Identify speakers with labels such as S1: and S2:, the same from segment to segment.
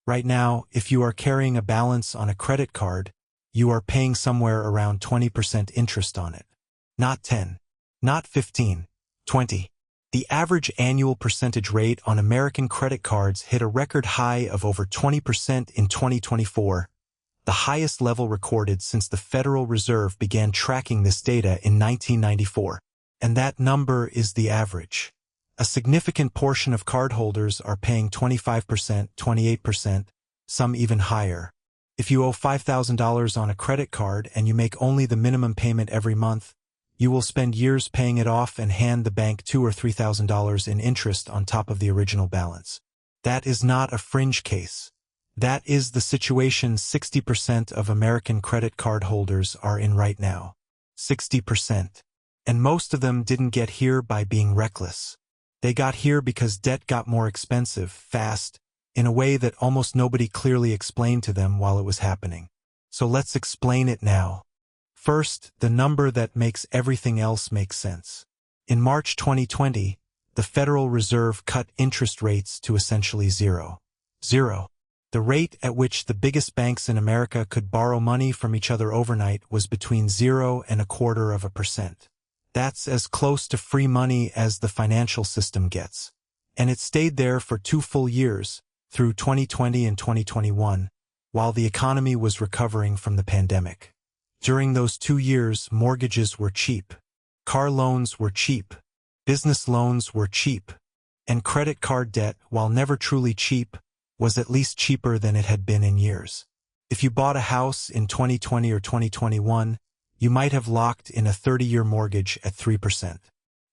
S1: Right now, if you are carrying a balance on a credit card, you are paying somewhere around 20% interest on it. Not 10, not 15, 20. The average annual percentage rate on American credit cards hit a record high of over 20% in 2024, the highest level recorded since the Federal Reserve began tracking this data in 1994. And that number is the average. A significant portion of cardholders are paying 25%, 28%, some even higher. If you owe $5,000 on a credit card and you make only the minimum payment every month, you will spend years paying it off and hand the bank $2,000 or $3,000 in interest on top of the original balance. That is not a fringe case. That is the situation 60% of American credit card holders are in right now. 60%. And most of them didn't get here by being reckless. They got here because debt got more expensive, fast, in a way that almost nobody clearly explained to them while it was happening. So let's explain it now. First, the number that makes everything else make sense. In March 2020, the Federal Reserve cut interest rates to essentially zero. Zero. The rate at which the biggest banks in America could borrow money from each other overnight was between 0 and 0.25%. That's as close to free money as the financial system gets. And it stayed there for 2 full years, through 2020 and 2021, while the economy was recovering from the pandemic. During those 2 years, mortgages were cheap, car loans were cheap, business loans were cheap, and credit card debt, while never truly cheap, was at least cheaper than it had been in years. If you bought a house in 2020 or 2021, you might have locked in a 30-year mortgage at 3%.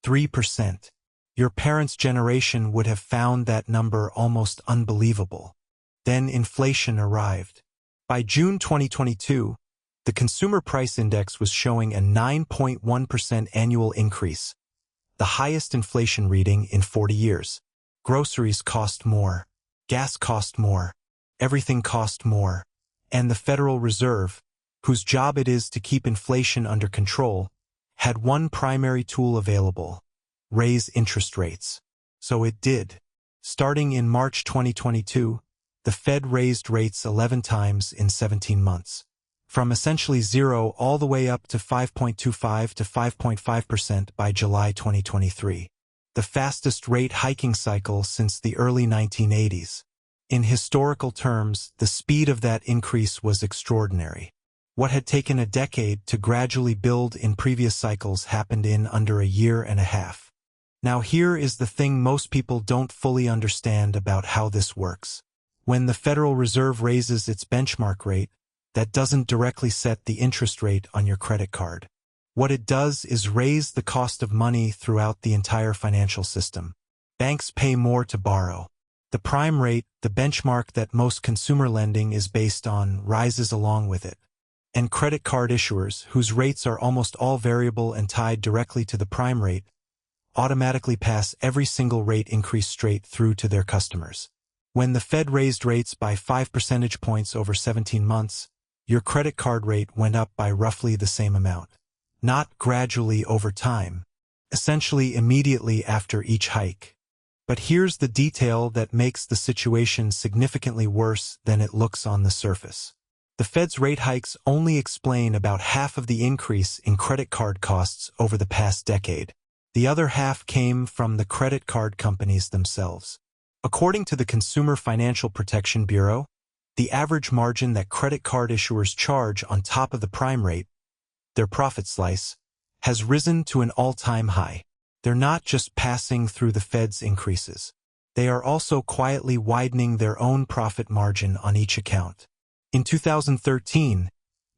S1: 3%. Your parents' generation would have found that number almost unbelievable. Then inflation arrived. By June 2022, the Consumer Price Index was showing a 9.1% annual increase, the highest inflation reading in 40 years. Groceries cost more, gas cost more, everything cost more, and the Federal Reserve, whose job it is to keep inflation under control, had one primary tool available: raise interest rates. So it did. Starting in March 2022, the Fed raised rates 11 times in 17 months. From essentially 0 all the way up to 5.25 to 5.5% by July 2023. The fastest rate hiking cycle since the early 1980s. In historical terms, the speed of that increase was extraordinary. What had taken a decade to gradually build in previous cycles happened in under a year and a half. Now here is the thing most people don't fully understand about how this works. When the Federal Reserve raises its benchmark rate, that doesn't directly set the interest rate on your credit card. What it does is raise the cost of money throughout the entire financial system. Banks pay more to borrow. The prime rate, the benchmark that most consumer lending is based on, rises along with it. And credit card issuers, whose rates are almost all variable and tied directly to the prime rate, automatically pass every single rate increase straight through to their customers. When the Fed raised rates by 5 percentage points over 17 months, your credit card rate went up by roughly the same amount. Not gradually over time, essentially immediately after each hike. But here's the detail that makes the situation significantly worse than it looks on the surface. The Fed's rate hikes only explain about half of the increase in credit card costs over the past decade. The other half came from the credit card companies themselves. According to the Consumer Financial Protection Bureau, the average margin that credit card issuers charge on top of the prime rate, their profit slice, has risen to an all-time high. They're not just passing through the Fed's increases. They are also quietly widening their own profit margin on each account. In 2013,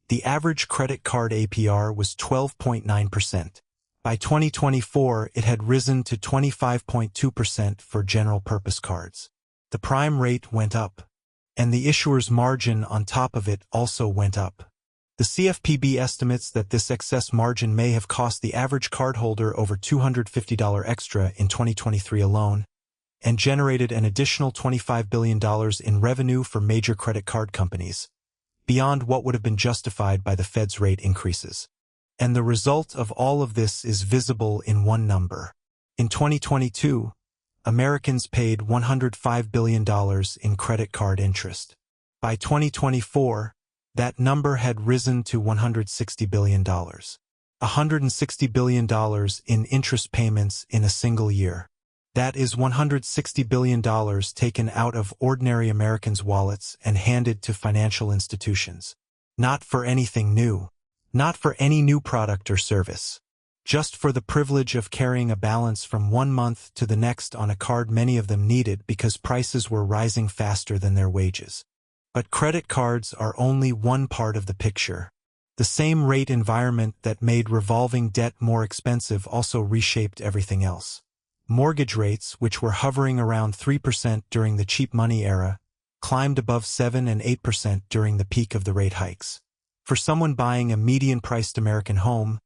S1: the average credit card APR was 12.9%. By 2024, it had risen to 25.2% for general-purpose cards. The prime rate went up, and the issuer's margin on top of it also went up. The CFPB estimates that this excess margin may have cost the average cardholder over $250 extra in 2023 alone, and generated an additional $25 billion in revenue for major credit card companies, beyond what would have been justified by the Fed's rate increases. And the result of all of this is visible in one number. In 2022, Americans paid $105 billion in credit card interest. By 2024, that number had risen to $160 billion. $160 billion in interest payments in a single year. That is $160 billion taken out of ordinary Americans' wallets and handed to financial institutions. Not for anything new. Not for any new product or service. Just for the privilege of carrying a balance from one month to the next on a card many of them needed because prices were rising faster than their wages. But credit cards are only one part of the picture. The same rate environment that made revolving debt more expensive also reshaped everything else. Mortgage rates, which were hovering around 3% during the cheap money era, climbed above 7 and 8% during the peak of the rate hikes. For someone buying a median-priced American home,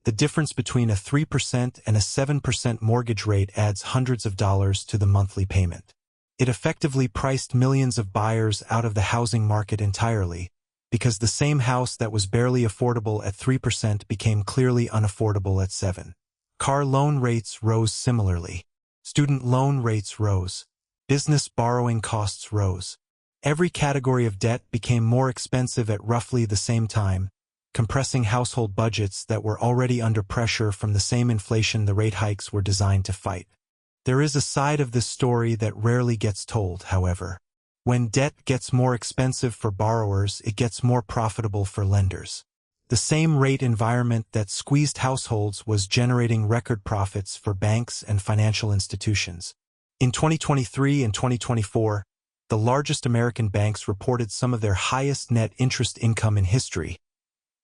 S1: the difference between a 3% and a 7% mortgage rate adds hundreds of dollars to the monthly payment. It effectively priced millions of buyers out of the housing market entirely, because the same house that was barely affordable at 3% became clearly unaffordable at 7%. Car loan rates rose similarly. Student loan rates rose. Business borrowing costs rose. Every category of debt became more expensive at roughly the same time, compressing household budgets that were already under pressure from the same inflation the rate hikes were designed to fight. There is a side of this story that rarely gets told, however. When debt gets more expensive for borrowers, it gets more profitable for lenders. The same rate environment that squeezed households was generating record profits for banks and financial institutions. In 2023 and 2024, the largest American banks reported some of their highest net interest income in history.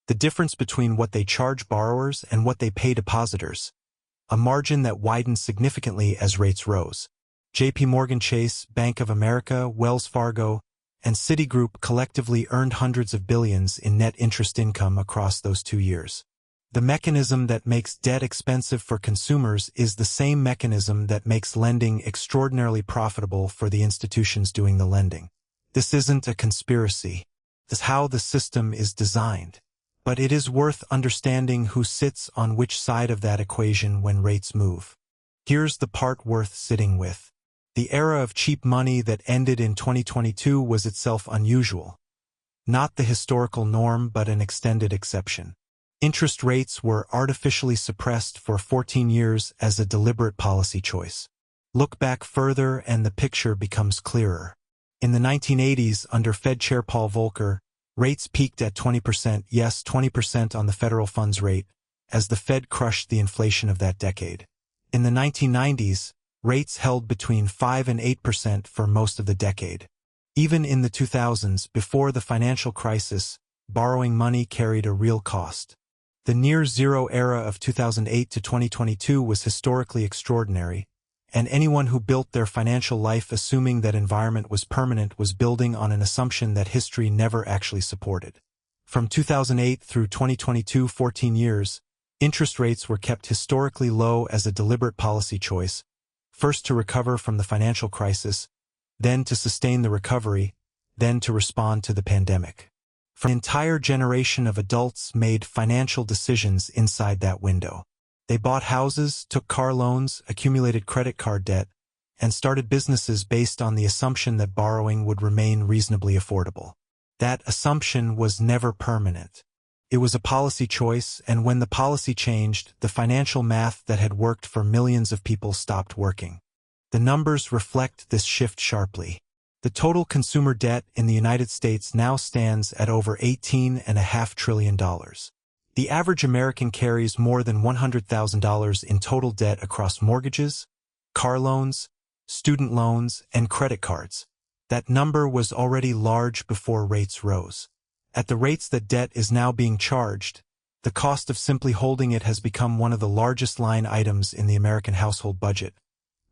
S1: The difference between what they charge borrowers and what they pay depositors, a margin that widened significantly as rates rose. J.P. Morgan Chase, Bank of America, Wells Fargo, and Citigroup collectively earned hundreds of billions in net interest income across those 2 years. The mechanism that makes debt expensive for consumers is the same mechanism that makes lending extraordinarily profitable for the institutions doing the lending. This isn't a conspiracy. This is how the system is designed. But it is worth understanding who sits on which side of that equation when rates move. Here's the part worth sitting with. The era of cheap money that ended in 2022 was itself unusual. Not the historical norm, but an extended exception. Interest rates were artificially suppressed for 14 years as a deliberate policy choice. Look back further and the picture becomes clearer. In the 1980s, under Fed Chair Paul Volcker, rates peaked at 20%, yes, 20% on the federal funds rate, as the Fed crushed the inflation of that decade. In the 1990s, rates held between 5 and 8% for most of the decade. Even in the 2000s, before the financial crisis, borrowing money carried a real cost. The near-zero era of 2008 to 2022 was historically extraordinary, and anyone who built their financial life assuming that environment was permanent was building on an assumption that history never actually supported. From 2008 through 2022, 14 years, interest rates were kept historically low as a deliberate policy choice, first to recover from the financial crisis, then to sustain the recovery, then to respond to the pandemic. An entire generation of adults made financial decisions inside that window. They bought houses, took car loans, accumulated credit card debt, and started businesses based on the assumption that borrowing would remain reasonably affordable. That assumption was never permanent. It was a policy choice, and when the policy changed, the financial math that had worked for millions of people stopped working. The numbers reflect this shift sharply. The total consumer debt in the United States now stands at over $18.5 trillion. The average American carries more than $100,000 in total debt across mortgages, car loans, student loans, and credit cards. That number was already large before rates rose. At the rates that debt is now being charged, the cost of simply holding it has become one of the largest line items in the American household budget.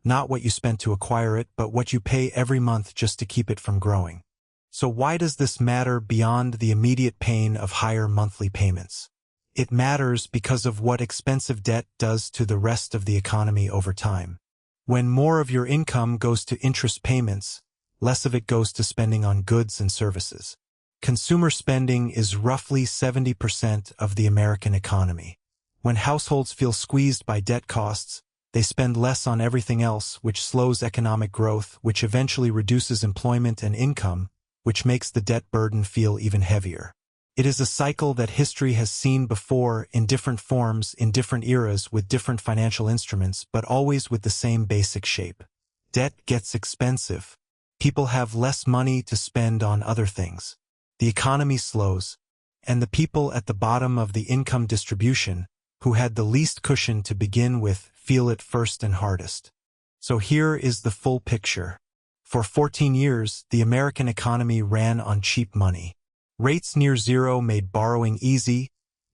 S1: Not what you spent to acquire it, but what you pay every month just to keep it from growing. So why does this matter beyond the immediate pain of higher monthly payments? It matters because of what expensive debt does to the rest of the economy over time. When more of your income goes to interest payments, less of it goes to spending on goods and services. Consumer spending is roughly 70% of the American economy. When households feel squeezed by debt costs, They spend less on everything else, which slows economic growth, which eventually reduces employment and income, which makes the debt burden feel even heavier. It is a cycle that history has seen before in different forms, in different eras, with different financial instruments, but always with the same basic shape. Debt gets expensive. People have less money to spend on other things. The economy slows, and the people at the bottom of the income distribution, who had the least cushion to begin with, feel it first and hardest. So here is the full picture. For 14 years, the American economy ran on cheap money. Rates near zero made borrowing easy,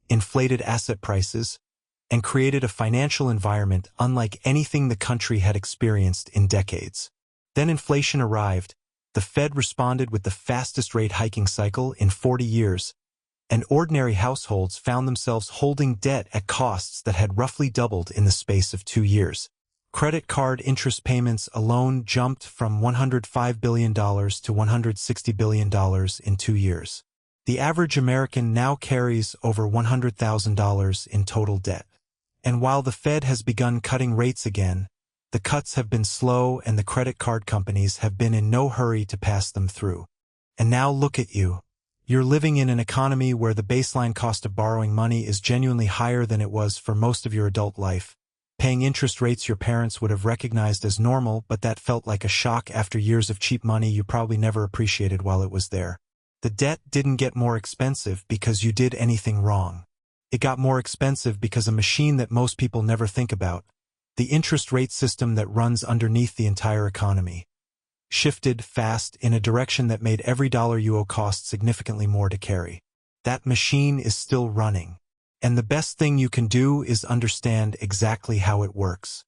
S1: inflated asset prices, and created a financial environment unlike anything the country had experienced in decades. Then inflation arrived, the Fed responded with the fastest rate hiking cycle in 40 years, and ordinary households found themselves holding debt at costs that had roughly doubled in the space of 2 years. Credit card interest payments alone jumped from $105 billion to $160 billion in 2 years. The average American now carries over $100,000 in total debt. And while the Fed has begun cutting rates again, the cuts have been slow and the credit card companies have been in no hurry to pass them through. And now look at you. You're living in an economy where the baseline cost of borrowing money is genuinely higher than it was for most of your adult life, paying interest rates your parents would have recognized as normal, but that felt like a shock after years of cheap money you probably never appreciated while it was there. The debt didn't get more expensive because you did anything wrong. It got more expensive because a machine that most people never think about, the interest rate system that runs underneath the entire economy, shifted fast in a direction that made every dollar you owe cost significantly more to carry. That machine is still running. And the best thing you can do is understand exactly how it works.